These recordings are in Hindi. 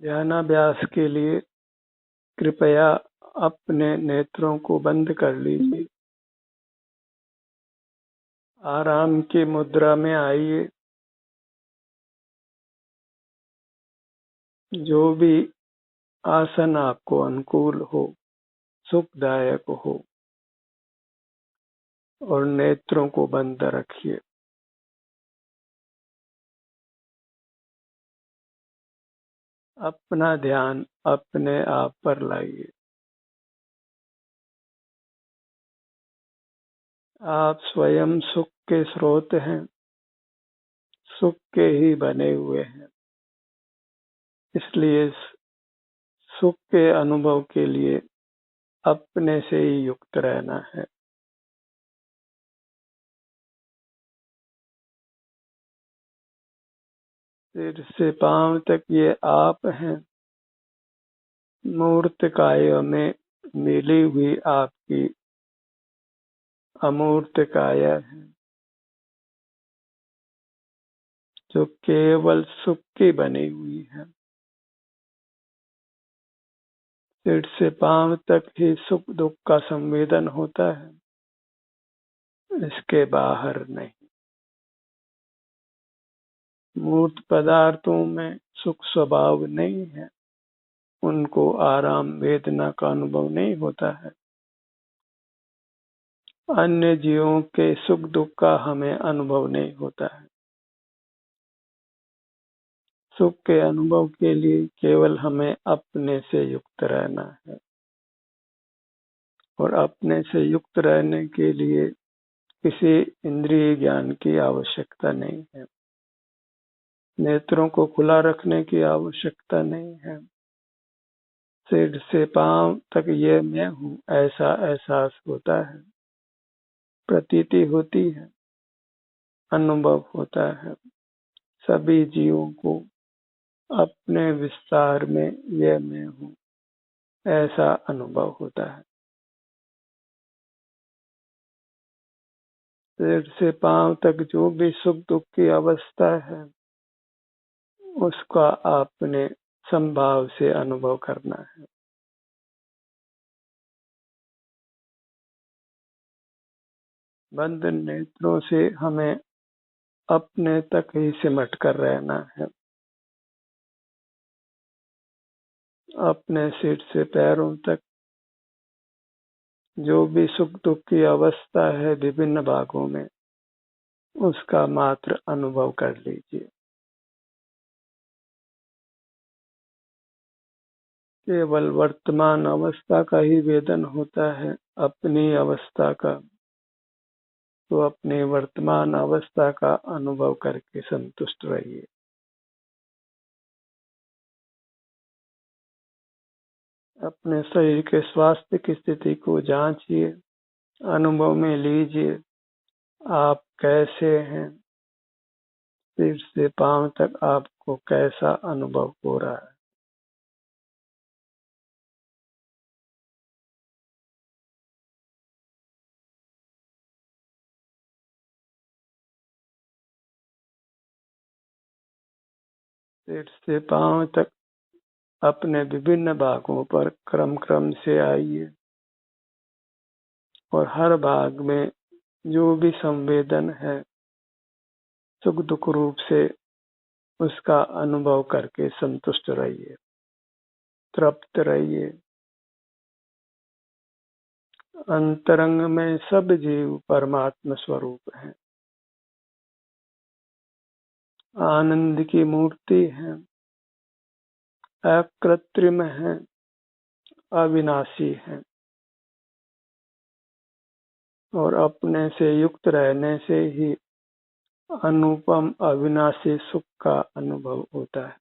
ध्यानाभ्यास के लिए कृपया अपने नेत्रों को बंद कर लीजिए। आराम की मुद्रा में आइए। जो भी आसन आपको अनुकूल हो, सुखदायक हो, और नेत्रों को बंद रखिए। अपना ध्यान अपने आप पर लाइए। आप स्वयं सुख के स्रोत हैं, सुख के ही बने हुए हैं। इसलिए सुख के अनुभव के लिए अपने से ही युक्त रहना है। सिर से पांव तक ये आप हैं। मूर्त काया में मिली हुई आपकी अमूर्त काया है, जो केवल सुख की बनी हुई है। सिर से पांव तक ही सुख दुख का संवेदन होता है, इसके बाहर नहीं। मूर्त पदार्थों में सुख स्वभाव नहीं है, उनको आराम वेदना का अनुभव नहीं होता है। अन्य जीवों के सुख दुख का हमें अनुभव नहीं होता है। सुख के अनुभव के लिए केवल हमें अपने से युक्त रहना है, और अपने से युक्त रहने के लिए किसी इंद्रिय ज्ञान की आवश्यकता नहीं है। नेत्रों को खुला रखने की आवश्यकता नहीं है। सिर से पांव तक ये मैं हूँ ऐसा एहसास होता है, प्रतीति होती है, अनुभव होता है। सभी जीवों को अपने विस्तार में ये मैं हूँ ऐसा अनुभव होता है। सिर से पांव तक जो भी सुख दुख की अवस्था है, उसका आपने संभाव से अनुभव करना है। बंद नेत्रों से हमें अपने तक ही सिमट कर रहना है। अपने सिर से पैरों तक जो भी सुख दुख की अवस्था है विभिन्न भागों में, उसका मात्र अनुभव कर लीजिए। केवल वर्तमान अवस्था का ही वेदन होता है, अपनी अवस्था का। तो अपनी वर्तमान अवस्था का अनुभव करके संतुष्ट रहिए। अपने शरीर के स्वास्थ्य की स्थिति को जांचिए, अनुभव में लीजिए। आप कैसे हैं? सिर से पांव तक आपको कैसा अनुभव हो रहा है? सिर से पांव तक अपने विभिन्न भागों पर क्रम से आइए, और हर भाग में जो भी संवेदन है सुख दुख रूप से, उसका अनुभव करके संतुष्ट रहिए, तृप्त रहिए। अंतरंग में सब जीव परमात्मा स्वरूप हैं, आनंद की मूर्ति है, अकृत्रिम है, अविनाशी है, और अपने से युक्त रहने से ही अनुपम अविनाशी सुख का अनुभव होता है।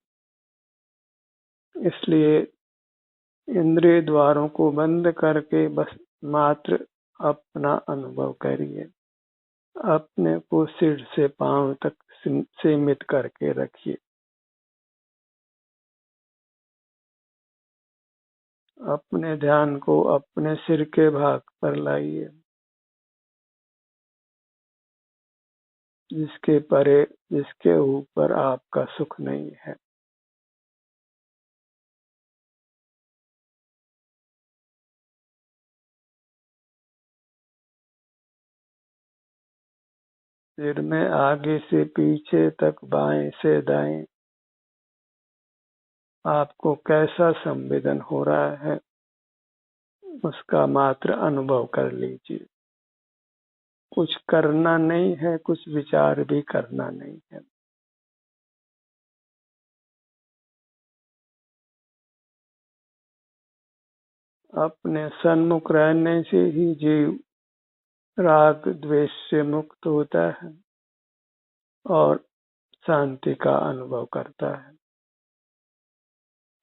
इसलिए इंद्रिय द्वारों को बंद करके बस मात्र अपना अनुभव करिए। अपने को सिर से पांव तक सीमित करके रखिए। अपने ध्यान को अपने सिर के भाग पर लाइए, जिसके परे, जिसके ऊपर आपका सुख नहीं है। सिर में आगे से पीछे तक, बाएं से दाएं आपको कैसा संवेदन हो रहा है, उसका मात्र अनुभव कर लीजिए। कुछ करना नहीं है, कुछ विचार भी करना नहीं है। अपने सन्मुख रहने से ही जीव राग द्वेष से मुक्त होता है और शांति का अनुभव करता है,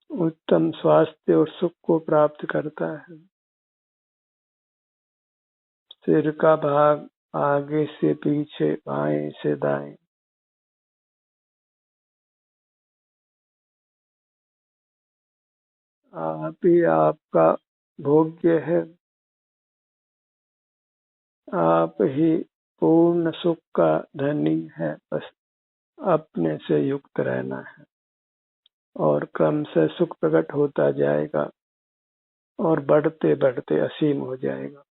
उत्तम स्वास्थ्य और सुख को प्राप्त करता है। सिर का भाग आगे से पीछे, बाएं से दाएं आप ही आपका भोग्य है। आप ही पूर्ण सुख का धनी है। बस अपने से युक्त रहना है और क्रम से सुख प्रकट होता जाएगा और बढ़ते बढ़ते असीम हो जाएगा।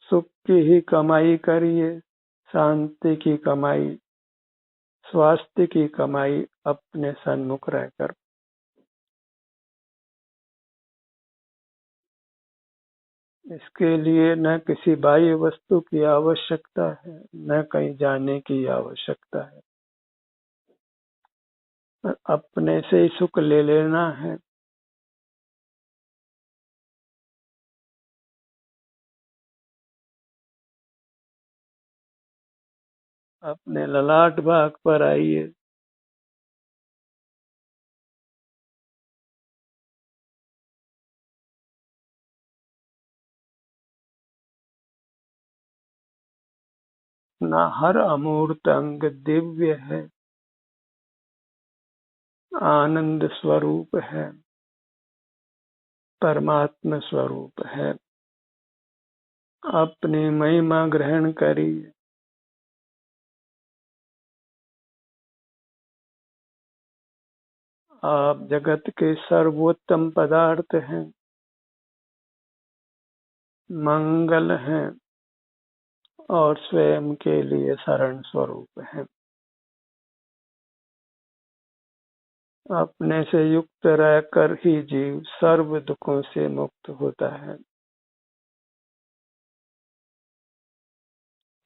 सुख की ही कमाई करिए, शांति की कमाई, स्वास्थ्य की कमाई अपने सन्मुख रहकर। इसके लिए न किसी बाह्य वस्तु की आवश्यकता है, न कहीं जाने की आवश्यकता है। अपने से ही सुख ले लेना है। अपने ललाट भाग पर आइए। अपना हर अमूर्त अंग दिव्य है, आनंद स्वरूप है, परमात्मा स्वरूप है। अपनी महिमा ग्रहण करिए। आप जगत के सर्वोत्तम पदार्थ हैं, मंगल हैं और स्वयं के लिए शरण स्वरूप हैं। अपने से युक्त रहकर ही जीव सर्व दुखों से मुक्त होता है,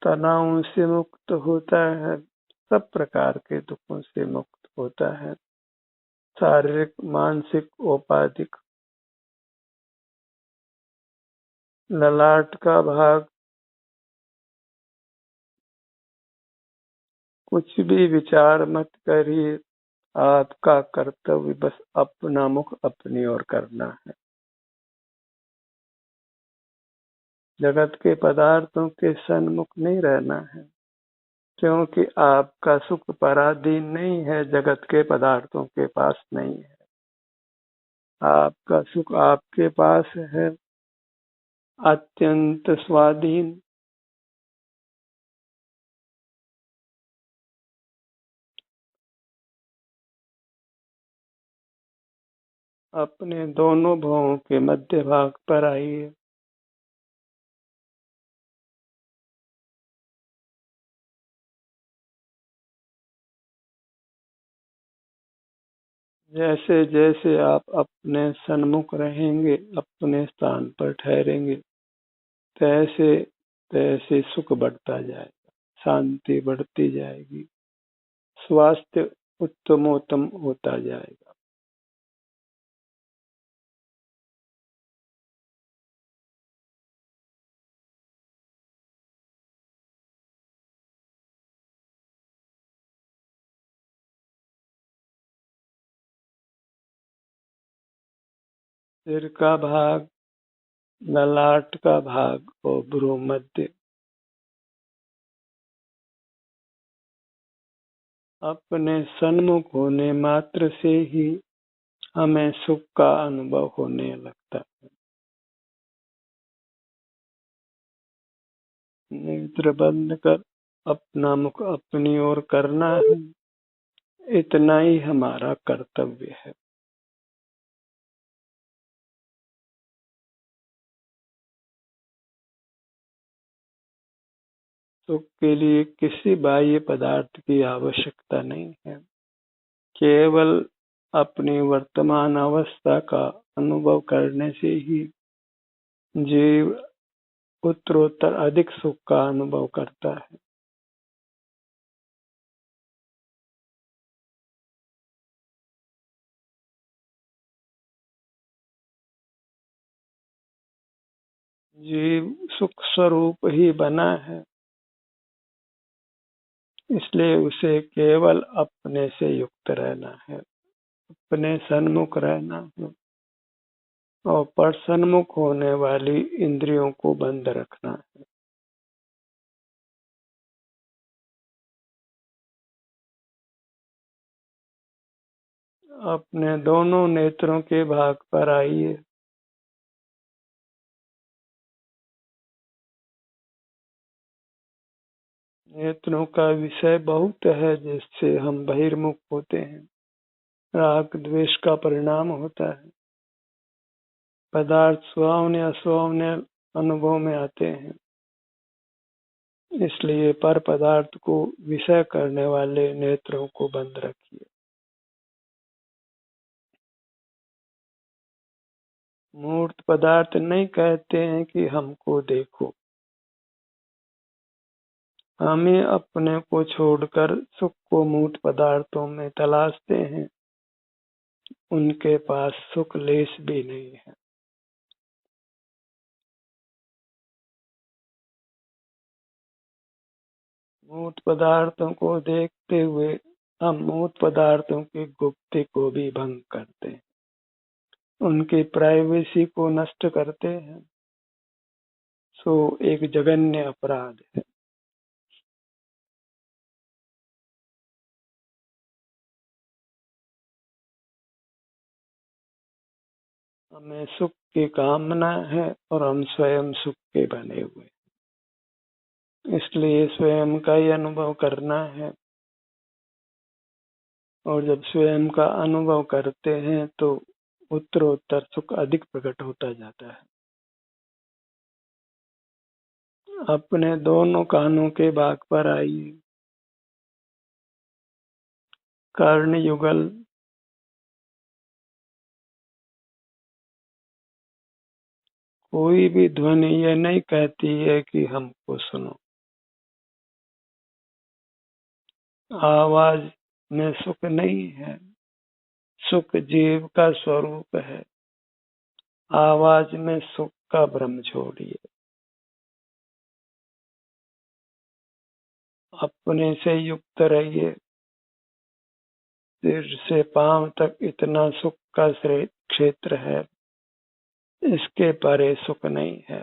तनाव से मुक्त होता है, सब प्रकार के दुखों से मुक्त होता है, शारीरिक, मानसिक, औपाधिक। ललाट का भाग, कुछ भी विचार मत करिए। आपका कर्तव्य बस अपना मुख अपनी ओर करना है। जगत के पदार्थों के सन्मुख नहीं रहना है, क्योंकि आपका सुख पराधीन नहीं है, जगत के पदार्थों के पास नहीं है। आपका सुख आपके पास है, अत्यंत स्वाधीन। अपने दोनों भवों के मध्य भाग पर आइए। जैसे जैसे आप अपने सन्मुख रहेंगे, अपने स्थान पर ठहरेंगे, तैसे तैसे सुख बढ़ता जाएगा, शांति बढ़ती जाएगी, स्वास्थ्य उत्तमोत्तम होता जाएगा। सिर का भाग, ललाट का भाग और भ्रू मध्य अपने सन्मुख होने मात्र से ही हमें सुख का अनुभव होने लगता है। नेत्र बंद कर अपना मुख अपनी ओर करना है, इतना ही हमारा कर्तव्य है। सुख के लिए किसी बाह्य पदार्थ की आवश्यकता नहीं है। केवल अपनी वर्तमान अवस्था का अनुभव करने से ही जीव उत्तरोत्तर अधिक सुख का अनुभव करता है। जीव सुख स्वरूप ही बना है, इसलिए उसे केवल अपने से युक्त रहना है, अपने सन्मुख रहना है और परसन्मुख होने वाली इंद्रियों को बंद रखना है। अपने दोनों नेत्रों के भाग पर आइए। नेत्रों का विषय बहुत है जिससे हम बहिर्मुख होते हैं। राग द्वेष का परिणाम होता है। पदार्थ सुहावने असुहावने अनुभव में आते हैं, इसलिए पर पदार्थ को विषय करने वाले नेत्रों को बंद रखिए। मूर्त पदार्थ नहीं कहते हैं कि हमको देखो। हमें अपने को छोड़कर सुख को मूर्त पदार्थों में तलाशते हैं, उनके पास सुख लेश भी नहीं है। मूर्त पदार्थों को देखते हुए हम मूर्त पदार्थों की गुप्ति को भी भंग करते हैं, उनकी प्राइवेसी को नष्ट करते हैं। सो एक जघन्य अपराध है। हमें सुख की कामना है और हम स्वयं सुख के बने हुए, इसलिए स्वयं का ही अनुभव करना है। और जब स्वयं का अनुभव करते हैं तो उत्तरोत्तर सुख अधिक प्रकट होता जाता है। अपने दोनों कानों के भाग पर आइए। कर्ण युगल कोई भी ध्वनि यह नहीं कहती है कि हमको सुनो। आवाज में सुख नहीं है, सुख जीव का स्वरूप है। आवाज में सुख का भ्रम छोड़िए। अपने से युक्त रहिए। सिर से पांव तक इतना सुख का क्षेत्र है, इसके परे सुख नहीं है।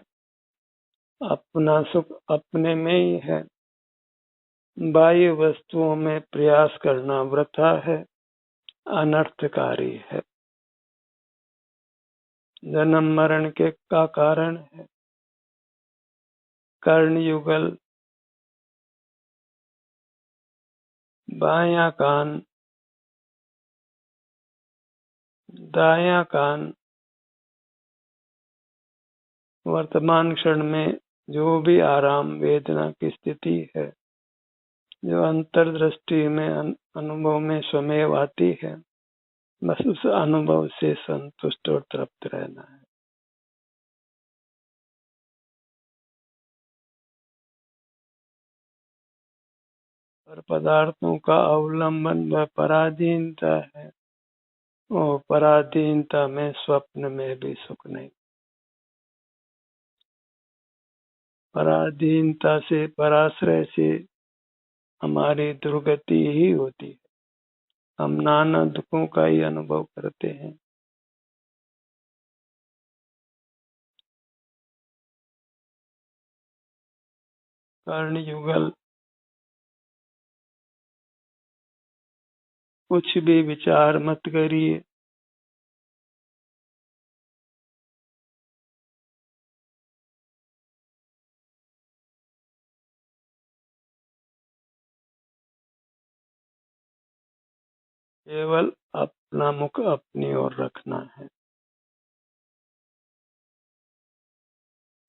अपना सुख अपने में ही है। बाह्य वस्तुओं में प्रयास करना वृथा है, अनर्थकारी है, जन्म मरण के का कारण है। कर्ण युगल बायां कान दायां कान वर्तमान क्षण में जो भी आराम वेदना की स्थिति है, जो अंतर्दृष्टि में अनुभव में स्वमेव आती है, बस उस अनुभव से संतुष्ट और तृप्त रहना है। पर पदार्थों का अवलंबन व पराधीनता है, और पराधीनता में स्वप्न में भी सुख नहीं। पराधीनता से पराश्रय से हमारी दुर्गति ही होती है। हम नाना दुखों का ही अनुभव करते हैं। कर्ण युगल कुछ भी विचार मत करिए। केवल अपना मुख अपनी ओर रखना है।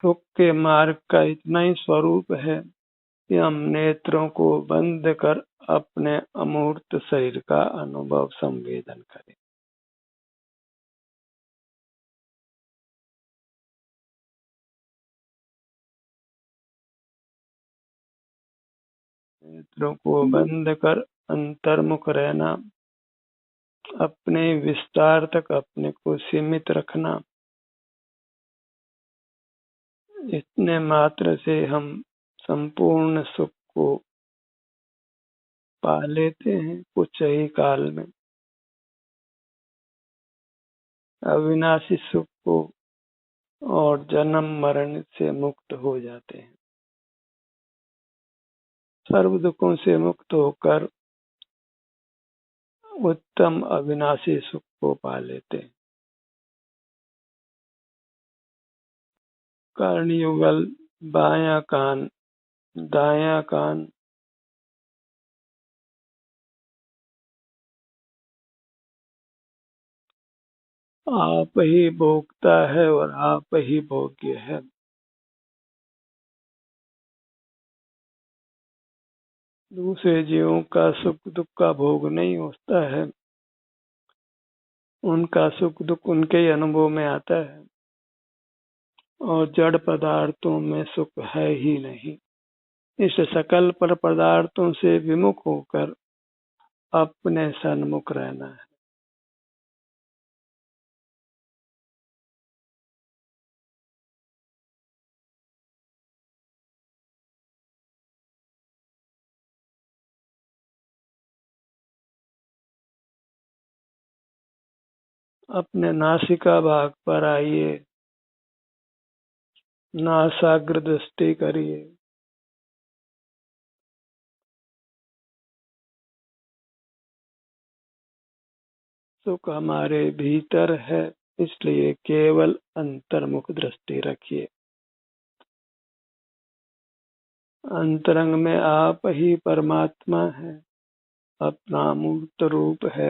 सुख के मार्ग का इतना ही स्वरूप है कि हम नेत्रों को बंद कर अपने अमूर्त शरीर का अनुभव संवेदन करें। नेत्रों को बंद कर अंतर्मुख रहना, अपने विस्तार तक अपने को सीमित रखना, इतने मात्र से हम संपूर्ण सुख को पा लेते हैं कुछ ही काल में। अविनाशी सुख को और जन्म मरण से मुक्त हो जाते हैं। सर्व दुखों से मुक्त होकर उत्तम अविनाशी सुख को पा लेते हैं। कर्णयुगल बायां कान दायां कान, आप ही भोगता है और आप ही भोग्य है। दूसरे जीवों का सुख दुख का भोग नहीं होता है, उनका सुख दुख उनके ही अनुभव में आता है और जड़ पदार्थों में सुख है ही नहीं। इस सकल पर पदार्थों से विमुख होकर अपने सन्मुख रहना है। अपने नासिका भाग पर आइए, नासाग्र दृष्टि करिए। सुख हमारे भीतर है, इसलिए केवल अंतर्मुख दृष्टि रखिए। अंतरंग में आप ही परमात्मा है, अपना मूर्त रूप है।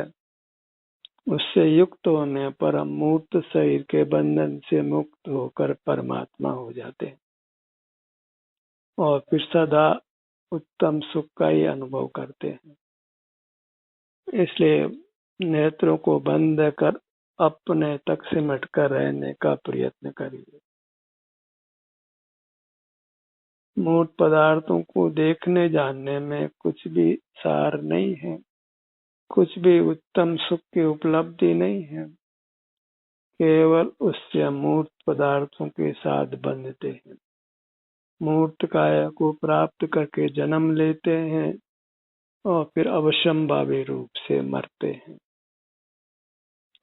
उससे युक्त होने पर हम मूर्त शरीर के बंधन से मुक्त होकर परमात्मा हो जाते हैं और फिर सदा उत्तम सुख का ही अनुभव करते हैं। इसलिए नेत्रों को बंद कर अपने तक सिमट कर रहने का प्रयत्न करिए। मूर्त पदार्थों को देखने जानने में कुछ भी सार नहीं है, कुछ भी उत्तम सुख की उपलब्धि नहीं है। केवल उससे अमूर्त पदार्थों के साथ बंधते हैं, मूर्त काया को प्राप्त करके जन्म लेते हैं और फिर अवश्यंभावी रूप से मरते हैं।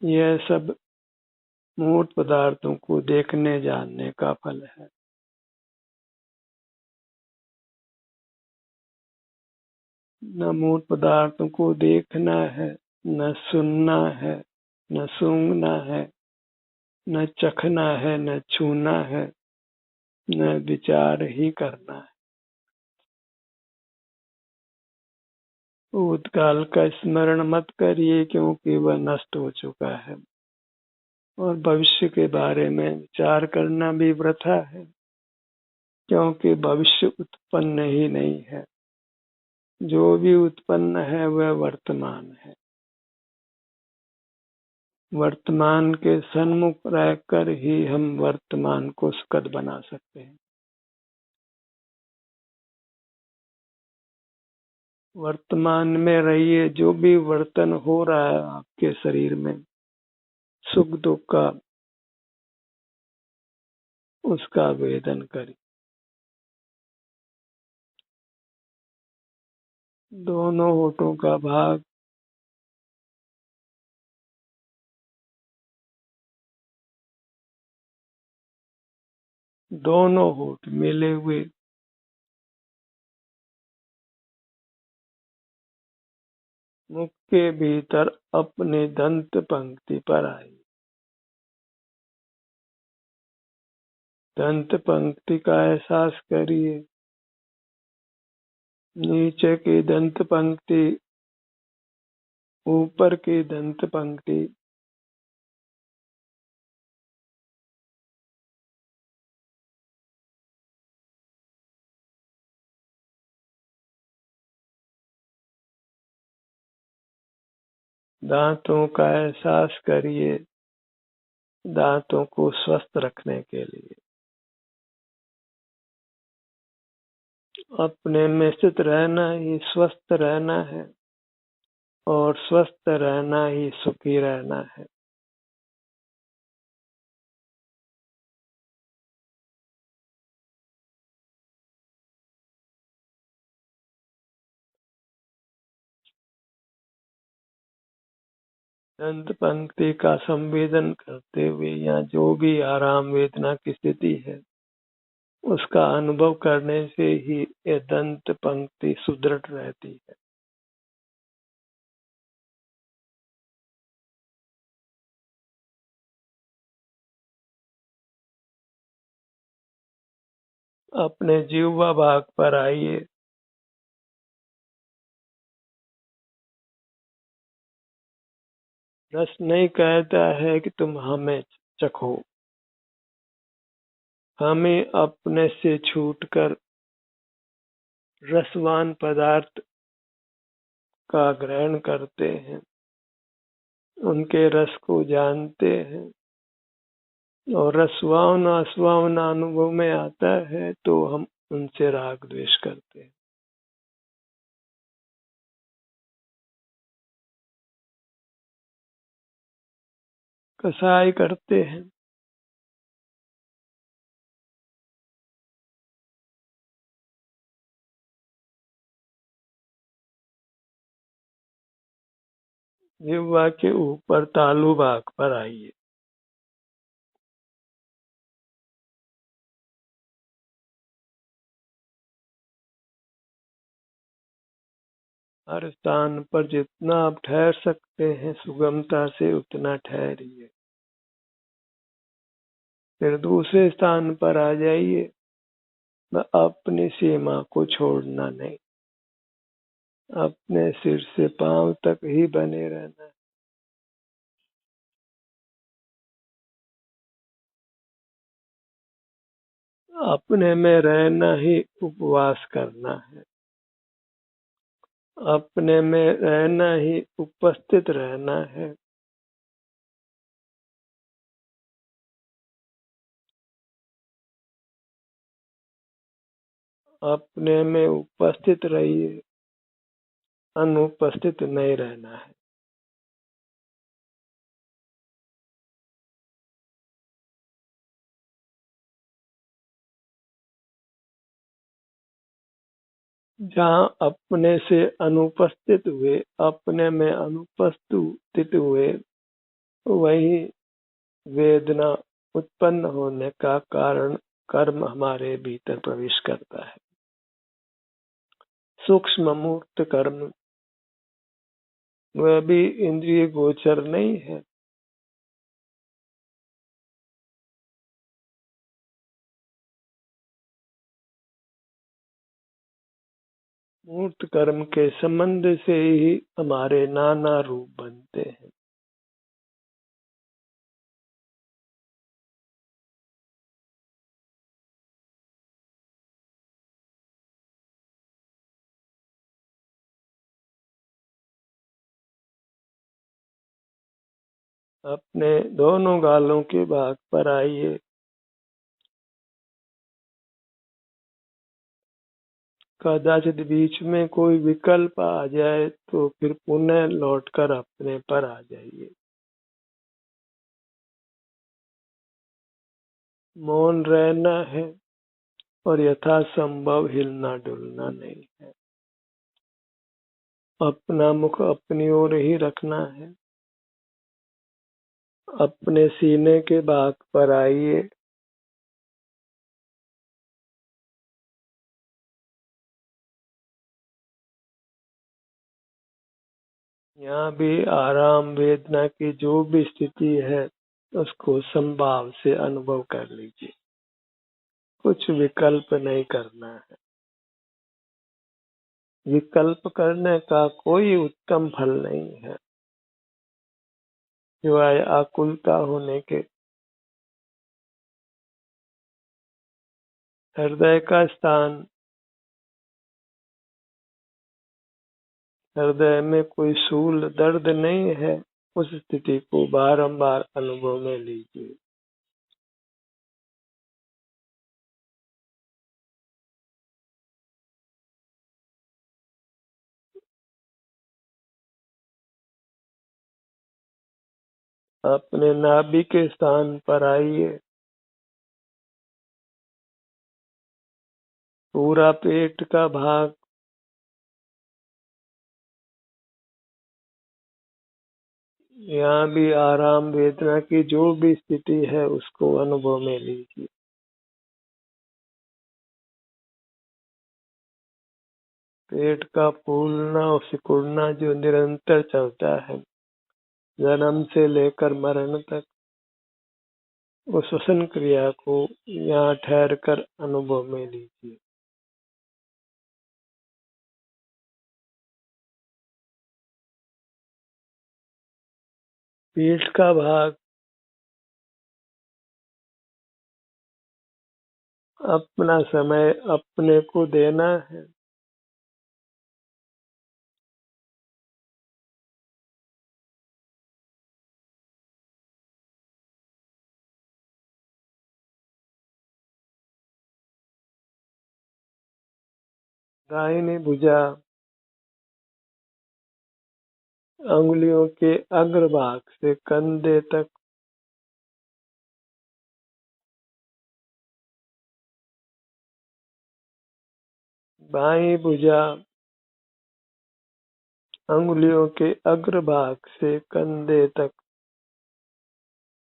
यह सब मूर्त पदार्थों को देखने जानने का फल है। न मूर्त पदार्थों को देखना है, न सुनना है, न सूंघना है, न चखना है, न छूना है, न विचार ही करना है। भूतकाल का स्मरण मत करिए, क्योंकि वह नष्ट हो चुका है और भविष्य के बारे में विचार करना भी वृथा है, क्योंकि भविष्य उत्पन्न ही नहीं है। जो भी उत्पन्न है वह वर्तमान है। वर्तमान के सन्मुख रहकर ही हम वर्तमान को सुखद बना सकते हैं। वर्तमान में रहिए, जो भी वर्तन हो रहा है आपके शरीर में सुख दुख का, उसका वेदन करिए। दोनों होठों का भाग दोनों होठ मिले हुए, मुख के भीतर अपने दंत पंक्ति पर आई। दंत पंक्ति का एहसास करिए। नीचे की दंत पंक्ति, ऊपर की दंत पंक्ति, दांतों का एहसास करिए, दांतों को स्वस्थ रखने के लिए। अपने में स्थित रहना ही स्वस्थ रहना है, और स्वस्थ रहना ही सुखी रहना है। दंत पंक्ति का संवेदन करते हुए या जो भी आराम वेदना की स्थिति है उसका अनुभव करने से ही ये दंत पंक्ति सुदृढ़ रहती है। अपने जीवा भाग पर आइए। रस नहीं कहता है कि तुम हमें चखो, हमें अपने से छूटकर रसवान पदार्थ का ग्रहण करते हैं, उनके रस को जानते हैं, और रसवान अस्वान अनुभव में आता है तो हम उनसे राग द्वेष करते हैं। कसाई करते हैं। जिह्वा के ऊपर तालु भाग पर आइए। हर स्थान पर जितना आप ठहर सकते हैं सुगमता से उतना ठहरिए। फिर दूसरे स्थान पर आ जाइए। अपनी सीमा को छोड़ना नहीं, अपने सिर से पांव तक ही बने रहना। अपने में रहना ही उपवास करना है, अपने में रहना ही उपस्थित रहना है। अपने में उपस्थित रहिए, अनुपस्थित नहीं रहना है। जहाँ अपने से अनुपस्थित हुए, अपने में अनुपस्थित हुए, वही वेदना उत्पन्न होने का कारण कर्म हमारे भीतर प्रवेश करता है। सूक्ष्म मूर्त कर्म वह भी इंद्रिय गोचर नहीं है। मूर्त कर्म के संबंध से ही हमारे नाना रूप बनते हैं। अपने दोनों गालों के भाग पर आइए। कदाचित बीच में कोई विकल्प आ जाए तो फिर पुनः लौटकर अपने पर आ जाइए। मौन रहना है और यथासंभव हिलना डुलना नहीं है। अपना मुख अपनी ओर ही रखना है। अपने सीने के भाग पर आइए। यहाँ भी आराम वेदना की जो भी स्थिति है उसको संभाव से अनुभव कर लीजिए। कुछ विकल्प नहीं करना है। विकल्प करने का कोई उत्तम फल नहीं है, सिवाय आकुलता होने के। हृदय का स्थान हृदय में कोई शूल दर्द नहीं है, उस स्थिति को बारंबार अनुभव में लीजिए। अपने नाभि के स्थान पर आइए। पूरा पेट का भाग, यहाँ भी आराम वेदना की जो भी स्थिति है उसको अनुभव में लीजिए। पेट का फूलना और सिकुड़ना जो निरंतर चलता है जन्म से लेकर मरण तक, उस श्वसन क्रिया को यहाँ ठहर कर अनुभव में लीजिए। पीठ का भाग, अपना समय अपने को देना है। दाहिनी भुजा अंगुलियों के अग्रभाग से कंधे तक, बाईं भुजा अंगुलियों के अग्रभाग से कंधे तक,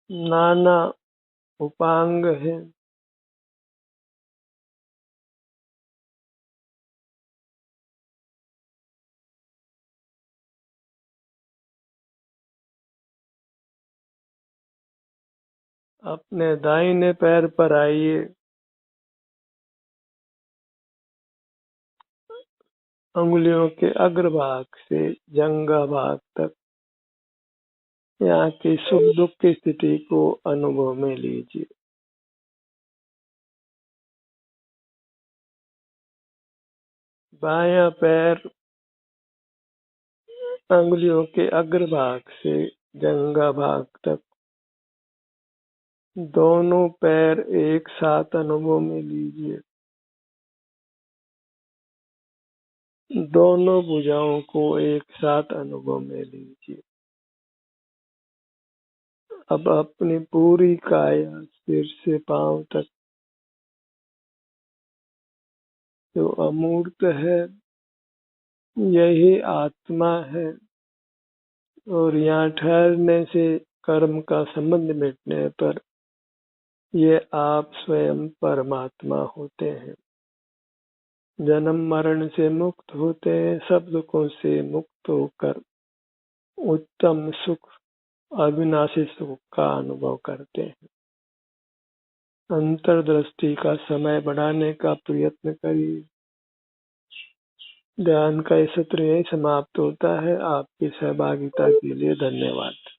नाना उपांग है। अपने दाहिने पैर पर आइए। अंगुलियों के अग्रभाग से जंघा भाग तक, यहाँ की सुख दुख की स्थिति को अनुभव में लीजिए। बायां पैर अंगुलियों के अग्रभाग से जंघा भाग तक, दोनों पैर एक साथ अनुभव में लीजिए। दोनों भुजाओं को एक साथ अनुभव में लीजिए। अब अपनी पूरी काया सिर से पांव तक जो अमूर्त है, यही आत्मा है, और यहाँ ठहरने से कर्म का संबंध मिटने पर ये आप स्वयं परमात्मा होते हैं। जन्म मरण से मुक्त होते हैं, सब दुखों से मुक्त होकर उत्तम सुख, अविनाशी सुख का अनुभव करते हैं। अंतर्दृष्टि का समय बढ़ाने का प्रयत्न करिए। ध्यान का ये सत्र यही समाप्त होता है। आपकी सहभागिता के लिए धन्यवाद।